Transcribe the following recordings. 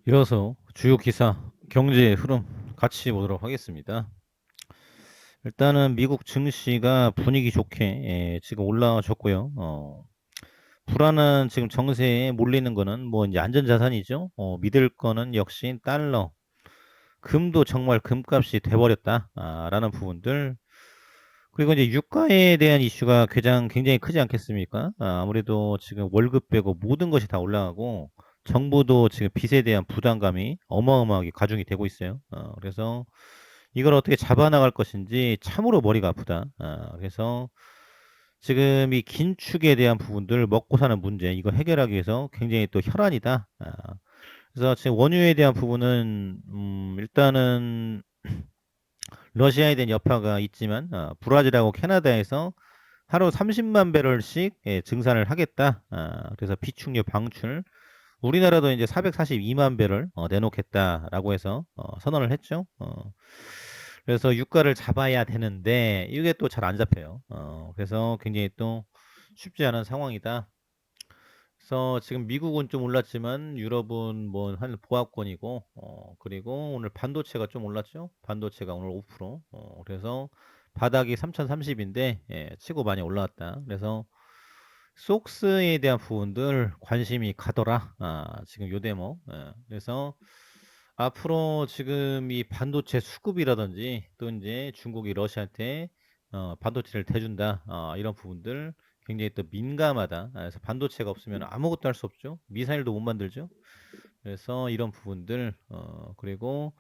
이어서 주요 기사, 경제의 흐름 같이 보도록 하겠습니다. 일단은 미국 증시가 분위기 좋게 지금 올라졌고요. 불안한 지금 정세에 몰리는 거는 뭐 이제 안전자산이죠. 믿을 거는 역시 달러, 금도 정말 금값이 돼버렸다. 라는 부분들. 그리고 이제 유가에 대한 이슈가 굉장히 크지 않겠습니까? 아무래도 지금 월급 빼고 모든 것이 다 올라가고 정부도 지금 빚에 대한 부담감이 어마어마하게 가중이 되고 있어요. 그래서 이걸 어떻게 잡아나갈 것인지 참으로 머리가 아프다. 그래서 지금 이 긴축에 대한 부분들 먹고 사는 문제 이거 해결하기 위해서 굉장히 또 혈안이다. 그래서 지금 원유에 대한 부분은 일단은 러시아에 대한 여파가 있지만 브라질하고 캐나다에서 하루 30만 배럴씩 증산을 하겠다. 그래서 비축유 방출. 우리나라도 이제 442만 배럴 내놓겠다라고 해서 선언을 했죠. 그래서 유가를 잡아야 되는데 이게 또 잘 안 잡혀요. 그래서 굉장히 또 쉽지 않은 상황이다. 그래서 지금 미국은 좀 올랐지만 유럽은 뭐 한 보합권이고 그리고 오늘 반도체가 좀 올랐죠. 반도체가 오늘 5%. 그래서 바닥이 3030인데 치고 많이 올라왔다. 그래서 속스에 대한 부분들 관심이 가더라. 지금 요 대목. 그래서 앞으로 지금 이 반도체 수급이라든지 또 이제 중국이 러시아한테 반도체를 대준다. 이런 부분들 굉장히 또 민감하다. 그래서 반도체가 없으면 아무것도 할 수 없죠. 미사일도 못 만들죠. 그래서 이런 부분들 그리고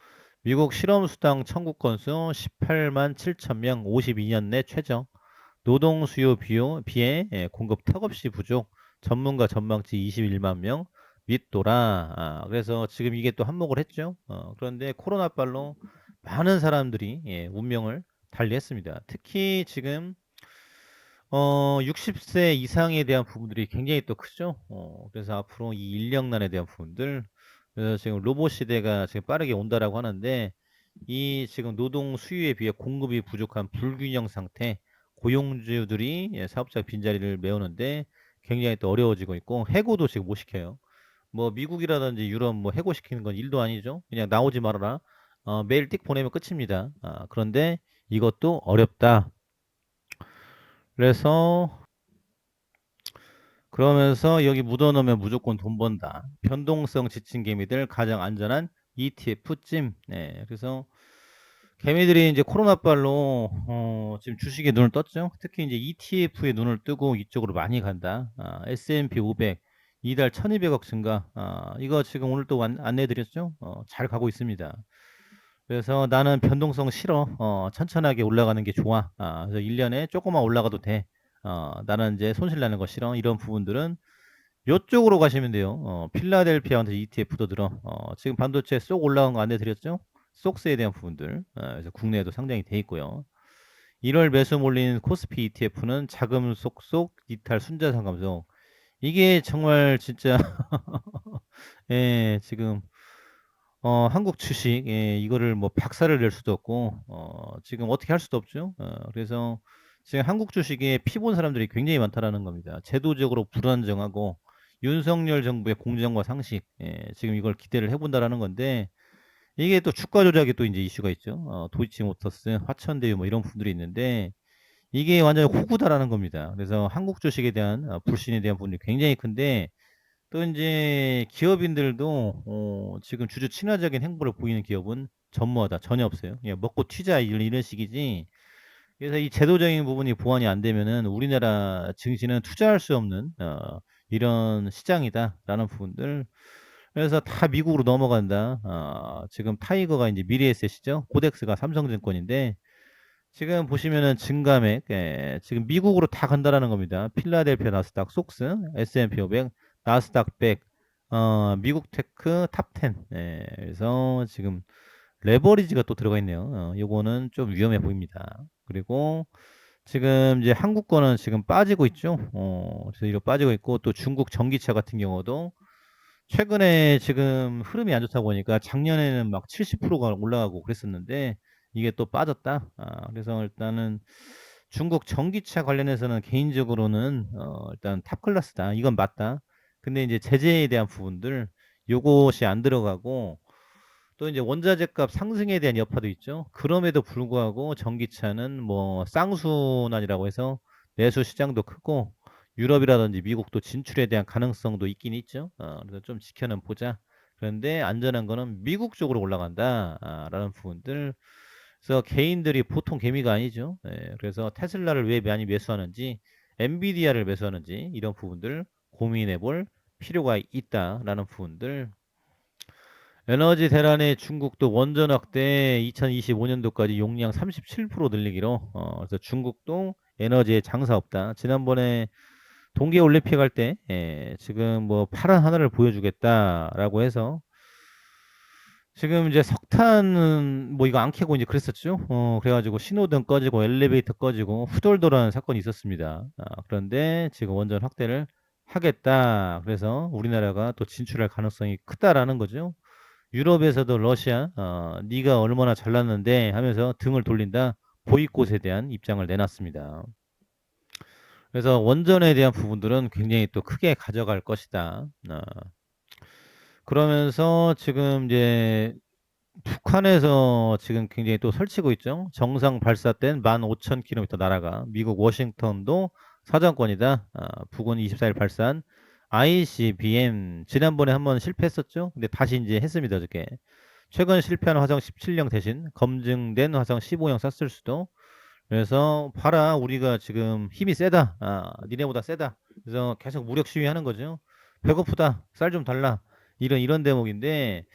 미국 실험 수당 청구 건수 18만 7천 명 52년 내 최저. 노동 수요 비에 공급 턱없이 부족. 전문가 전망치 21만 명 밑돌아. 그래서 지금 이게 또 한몫을 했죠. 그런데 코로나 빨로 많은 사람들이 운명을 달리했습니다. 특히 지금 60세 이상에 대한 부분들이 굉장히 또 크죠. 그래서 앞으로 이 인력난에 대한 부분들, 그래서 지금 로봇 시대가 지금 빠르게 온다라고 하는데, 이 지금 노동 수요에 비해 공급이 부족한 불균형 상태, 고용주들이 사업자 빈자리를 메우는데 굉장히 또 어려워지고 있고, 해고도 지금 못 시켜요. 뭐 미국이라든지 유럽 뭐 해고시키는 건 일도 아니죠. 그냥 나오지 말아라. 메일 띡 보내면 끝입니다. 그런데 이것도 어렵다. 그래서 그러면서 여기 묻어놓으면 무조건 돈 번다. 변동성 지친 개미들 가장 안전한 ETF 찜. 네, 그래서 개미들이 이제 코로나빨로 지금 주식에 눈을 떴죠. 특히 이제 ETF에 눈을 뜨고 이쪽으로 많이 간다. S&P 500 이달 1200억 증가. 이거 지금 오늘 또 안내드렸죠. 잘 가고 있습니다. 그래서 나는 변동성 싫어. 천천하게 올라가는 게 좋아. 그래서 1년에 조금만 올라가도 돼. 나는 이제 손실 나는 거 싫어. 이런 부분들은 요쪽으로 가시면 돼요. 필라델피아한테 ETF도 들어. 지금 반도체 쏙 올라간 거 안내 드렸죠? 속스에 대한 부분들. 그래서 국내에도 상장이 돼 있고요. 1월 매수 몰린 코스피 ETF는 자금 쏙쏙 이탈 순자산 감소. 이게 정말 진짜 지금 한국 주식 이거를 뭐 박살을 낼 수도 없고 지금 어떻게 할 수도 없죠. 그래서 지금 한국 주식에 피 본 사람들이 굉장히 많다라는 겁니다. 제도적으로 불안정하고 윤석열 정부의 공정과 상식 지금 이걸 기대를 해본다라는 건데 이게 또 주가 조작이 또 이제 이슈가 있죠. 도이치모터스, 화천대유 뭐 이런 분들이 있는데 이게 완전히 호구다라는 겁니다. 그래서 한국 주식에 대한 불신에 대한 부분이 굉장히 큰데 또 인제 기업인들도 지금 주주 친화적인 행보를 보이는 기업은 전무하다. 전혀 없어요. 그냥 "먹고 튀자." 이런 식이지. 그래서 이 제도적인 부분이 보완이 안 되면은 '우리나라 증시는 투자할 수 없는 이런 시장이다.'라는 부분들. 그래서 다 미국으로 넘어간다. 지금 타이거가 인제 미래에셋이죠. 코덱스가 삼성증권인데 지금 보시면은 증감액 지금 미국으로 다 간다라는 겁니다. 필라델피아 나스닥 속스, S&P 500, 나스닥 100, 미국 테크 탑 10. 그래서 지금 레버리지가 또 들어가 있네요. 요거는 좀 위험해 보입니다. 그리고 지금 이제 한국 거는 지금 빠지고 있죠. 그래서 이거 빠지고 있고 또 중국 전기차 같은 경우도 최근에 지금 흐름이 안 좋다 보니까 작년에는 막 70%가 올라가고 그랬었는데 이게 또 빠졌다. 그래서 일단은 중국 전기차 관련해서는 개인적으로는 일단 탑 클래스다. 이건 맞다. 근데 이제 제재에 대한 부분들 요것이 안 들어가고 또 이제 원자재값 상승에 대한 여파도 있죠. 그럼에도 불구하고 전기차는 뭐 쌍순환이라고 해서 내수 시장도 크고 유럽이라든지 미국도 진출에 대한 가능성도 있긴 있죠. 그래서 좀 지켜는 보자. 그런데 안전한 거는 미국 쪽으로 올라간다. 라는 부분들. 그래서 개인들이 보통 개미가 아니죠. 예, 그래서 테슬라를 왜 많이 매수하는지, 엔비디아를 매수하는지 이런 부분들 고민해 볼 필요가 있다라는 부분들. 에너지 대란의 중국도 원전 확대 2025년도까지 용량 37% 늘리기로. 그래서 중국도 에너지에 장사 없다. 지난번에 동계 올림픽 할 때 지금 뭐 파란 하늘을 보여주겠다라고 해서 지금 이제 석탄은 뭐 이거 안 켜고 이제 그랬었죠. 그래가지고 신호등 꺼지고 엘리베이터 꺼지고 후덜덜한 사건이 있었습니다. 그런데 지금 원전 확대를 하겠다. 그래서 우리나라가 또 진출할 가능성이 크다라는 거죠. 유럽에서도 러시아, 네가 얼마나 잘났는데 하면서 등을 돌린다. 보이콧에 대한 입장을 내놨습니다. 그래서 원전에 대한 부분들은 굉장히 또 크게 가져갈 것이다. 그러면서 지금 이제 북한에서 지금 굉장히 또 설치고 있죠. 정상 발사된 15,000km 나라가 미국 워싱턴도 사정권이다. 북은 24일 발사한 ICBM 지난번에 한번 실패했었죠. 근데 다시 이제 했습니다. 어저께. 최근 실패한 화성 17형 대신 검증된 화성 15형 쐈을 수도. 그래서 봐라 우리가 지금 힘이 세다. 니네보다 세다. 그래서 계속 무력 시위하는 거죠. 배고프다. 쌀 좀 달라. 이런 대목인데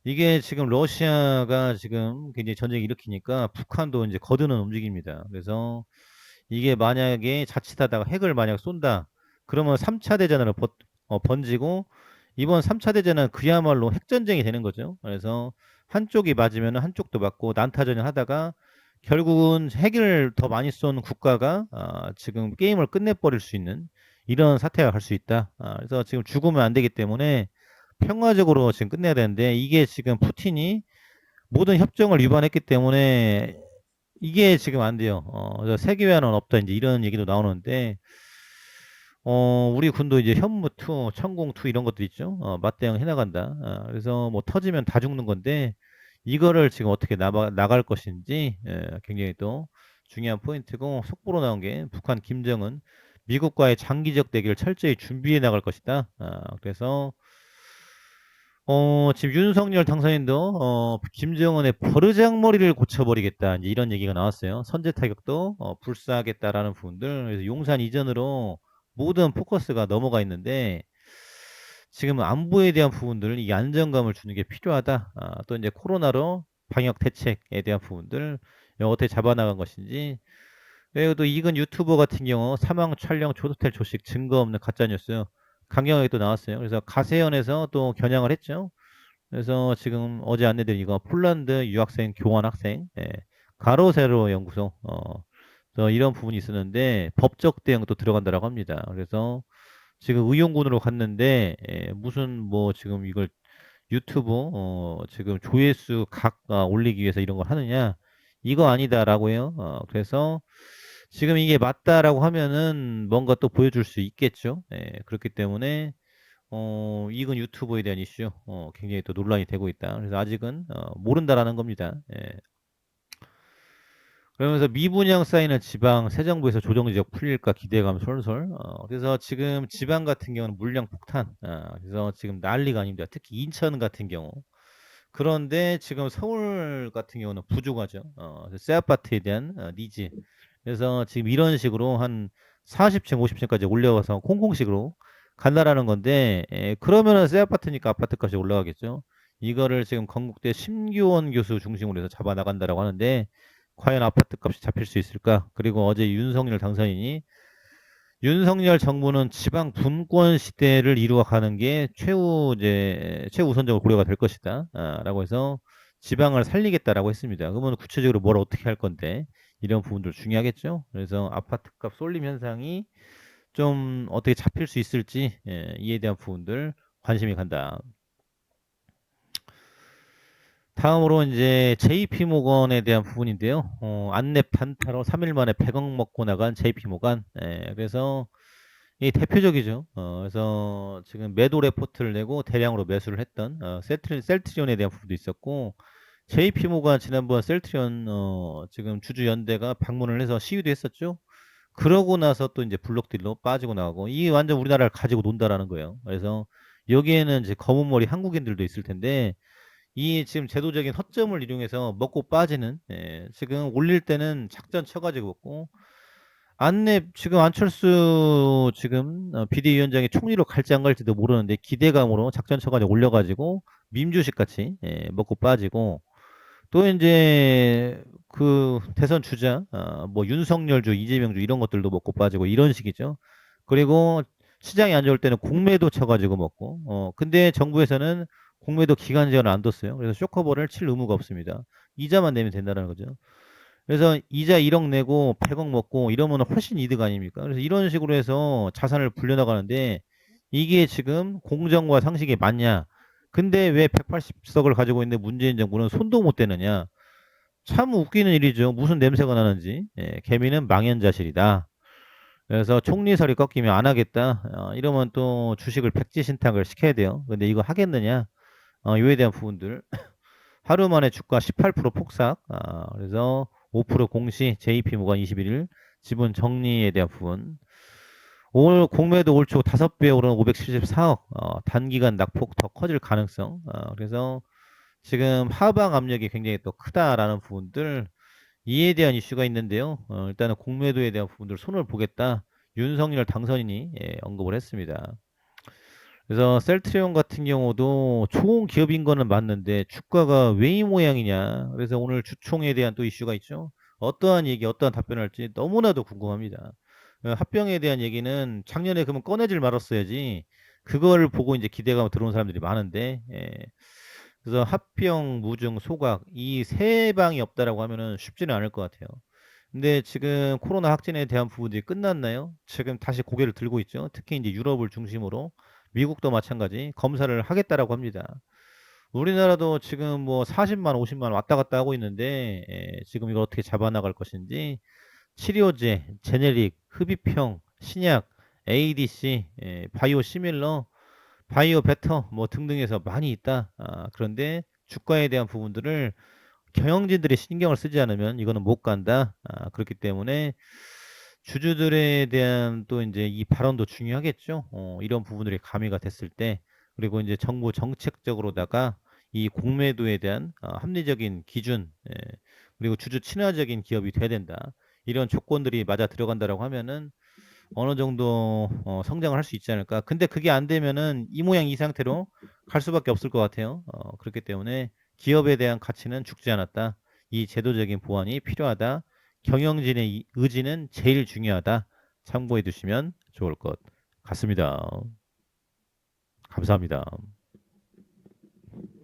이게 지금 러시아가 지금 굉장히 전쟁 일으키니까 북한도 이제 거드는 움직입니다. 그래서 이게 만약에 자칫하다가 핵을 만약 쏜다. 그러면 3차 대전으로 번지고 이번 3차 대전은 그야말로 핵전쟁이 되는 거죠. 그래서 한쪽이 맞으면 한쪽도 맞고 난타전을 하다가 결국은 핵을 더 많이 쏜 국가가 지금 게임을 끝내버릴 수 있는 이런 사태가 갈 수 있다. 그래서 지금 죽으면 안 되기 때문에 평화적으로 지금 끝내야 되는데 이게 지금 푸틴이 모든 협정을 위반했기 때문에 이게 지금 안 돼요. 그래서 세계화는 없다. 이제 이런 얘기도 나오는데 우리 군도 이제 현무2, 천공2 이런 것들 있죠. 맞대응 해나간다. 그래서 뭐 터지면 다 죽는 건데 이거를 지금 어떻게 나갈 것인지 굉장히 또 중요한 포인트고 속보로 나온 게 북한 김정은 미국과의 장기적 대결을 철저히 준비해 나갈 것이다. 그래서 지금 윤석열 당선인도 김정은의 버르장머리를 고쳐버리겠다 이제 이런 얘기가 나왔어요. 선제 타격도 불사하겠다라는 부분들. 그래서 용산 이전으로 모든 포커스가 넘어가 있는데 지금 안보에 대한 부분들 이 안정감을 주는 게 필요하다. 또 이제 코로나로 방역 대책에 대한 부분들 어떻게 잡아나간 것인지. 그리고 또 이근 유튜버 같은 경우 사망 촬영 조호텔 조식 증거 없는 가짜뉴스 강경하게 또 나왔어요. 그래서 가세연에서 또 겨냥을 했죠. 그래서 지금 어제 안내드린 이거 폴란드 유학생 교환 학생 가로세로 연구소 또 이런 부분이 있었는데 법적 대응도 들어간다라고 합니다. 그래서 지금 의용군으로 갔는데 무슨 뭐 지금 이걸 유튜브 지금 조회수 각 올리기 위해서 이런 걸 하느냐 이거 아니다라고 해요. 그래서 지금 이게 맞다라고 하면은 뭔가 또 보여줄 수 있겠죠. 그렇기 때문에 이건 유튜버에 대한 이슈 굉장히 또 논란이 되고 있다. 그래서 아직은 모른다라는 겁니다. 그러면서 미분양 쌓이는 지방 새 정부에서 조정 지역 풀릴까 기대감 솔솔. 그래서 지금 지방 같은 경우는 물량 폭탄. 그래서 지금 난리가 아닙니다. 특히 인천 같은 경우. 그런데 지금 서울 같은 경우는 부족하죠. 새 아파트에 대한 니즈. 그래서 지금 이런 식으로 한 40층, 50층까지 올려와서 콩콩식으로 간다라는 건데, 그러면은 새 아파트니까 아파트 값이 올라가겠죠. 이거를 지금 건국대 심규원 교수 중심으로 해서 잡아 나간다라고 하는데, 과연 아파트 값이 잡힐 수 있을까? 그리고 어제 윤석열 당선인이 윤석열 정부는 지방 분권 시대를 이루어가는 게 최우선적으로 고려가 될 것이다. 라고 해서 지방을 살리겠다라고 했습니다. 그러면 구체적으로 뭘 어떻게 할 건데 이런 부분들 중요하겠죠. 그래서 아파트 값 쏠림 현상이 좀 어떻게 잡힐 수 있을지 이에 대한 부분들 관심이 간다. 다음으로 이제 JP 모건에 대한 부분인데요. 안내 단타로 3일 만에 100억 먹고 나간 JP 모건. 그래서 이 대표적이죠. 그래서 지금 매도 레포트를 내고 대량으로 매수를 했던 셀트리온에 대한 부분도 있었고, JP모가 지난번 셀트리온 지금 주주 연대가 방문을 해서 시위도 했었죠. 그러고 나서 또 이제 블록딜로 빠지고 나가고, 이 완전 우리나라를 가지고 논다라는 거예요. 그래서 여기에는 이제 검은 머리 한국인들도 있을 텐데, 이 지금 제도적인 허점을 이용해서 먹고 빠지는, 지금 올릴 때는 작전 쳐가지고 먹고, 지금 안철수 지금 비대위원장이 총리로 갈지 안 갈지도 모르는데 기대감으로 작전 쳐가지고 올려가지고 밈주식 같이 먹고 빠지고, 또 이제 그 대선 주자 뭐 윤석열주, 이재명주 이런 것들도 먹고 빠지고 이런 식이죠. 그리고 시장이 안 좋을 때는 공매도 쳐가지고 먹고, 근데 정부에서는 공매도 기간 제한을 안 뒀어요. 그래서 쇼커버를 칠 의무가 없습니다. 이자만 내면 된다는 거죠. 그래서 이자 1억 내고 100억 먹고 이러면 훨씬 이득 아닙니까? 그래서 이런 식으로 해서 자산을 불려나가는데, 이게 지금 공정과 상식이 맞냐? 근데 왜 180석을 가지고 있는 문재인 정부는 손도 못 대느냐? 참 웃기는 일이죠. 무슨 냄새가 나는지. 개미는 망연자실이다. 그래서 총리설이 꺾이면 안 하겠다. 이러면 또 주식을 백지신탁을 시켜야 돼요. 근데 이거 하겠느냐? 이에 대한 부분들. 하루 만에 주가 18% 폭삭. 그래서 5% 공시 JP모건 21일 지분 정리에 대한 부분. 오늘 공매도 올 초 5배 오른 574억. 단기간 낙폭 더 커질 가능성. 그래서 지금 하방 압력이 굉장히 또 크다라는 부분들, 이에 대한 이슈가 있는데요. 일단은 공매도에 대한 부분들 손을 보겠다. 윤석열 당선인이 언급을 했습니다. 그래서 셀트리온 같은 경우도 좋은 기업인 거는 맞는데 주가가 왜 이 모양이냐. 그래서 오늘 주총에 대한 또 이슈가 있죠. 어떠한 얘기, 어떠한 답변을 할지 너무나도 궁금합니다. 합병에 대한 얘기는 작년에 그러면 꺼내질 말았어야지. 그걸 보고 이제 기대감 들어온 사람들이 많은데, 그래서 합병, 무증, 소각 이 세 방이 없다라고 하면은 쉽지는 않을 것 같아요. 근데 지금 코로나 확진에 대한 부분들이 끝났나요? 지금 다시 고개를 들고 있죠. 특히 이제 유럽을 중심으로 미국도 마찬가지 검사를 하겠다라고 합니다. 우리나라도 지금 뭐 40만, 50만 왔다 갔다 하고 있는데, 지금 이걸 어떻게 잡아나갈 것인지, 치료제, 제네릭, 흡입형, 신약, ADC, 바이오 시밀러, 바이오 베터 뭐 등등해서 많이 있다. 그런데 주가에 대한 부분들을 경영진들이 신경을 쓰지 않으면 이거는 못 간다. 그렇기 때문에 주주들에 대한 또 이제 이 발언도 중요하겠죠. 이런 부분들이 가미가 됐을 때, 그리고 이제 정부 정책적으로다가 이 공매도에 대한 합리적인 기준, 그리고 주주 친화적인 기업이 돼야 된다. 이런 조건들이 맞아 들어간다라고 하면은 어느 정도 성장을 할 수 있지 않을까. 근데 그게 안 되면은 이 모양 이 상태로 갈 수밖에 없을 것 같아요. 그렇기 때문에 기업에 대한 가치는 죽지 않았다. 이 제도적인 보완이 필요하다. 경영진의 의지는 제일 중요하다. 참고해 두시면 좋을 것 같습니다. 감사합니다.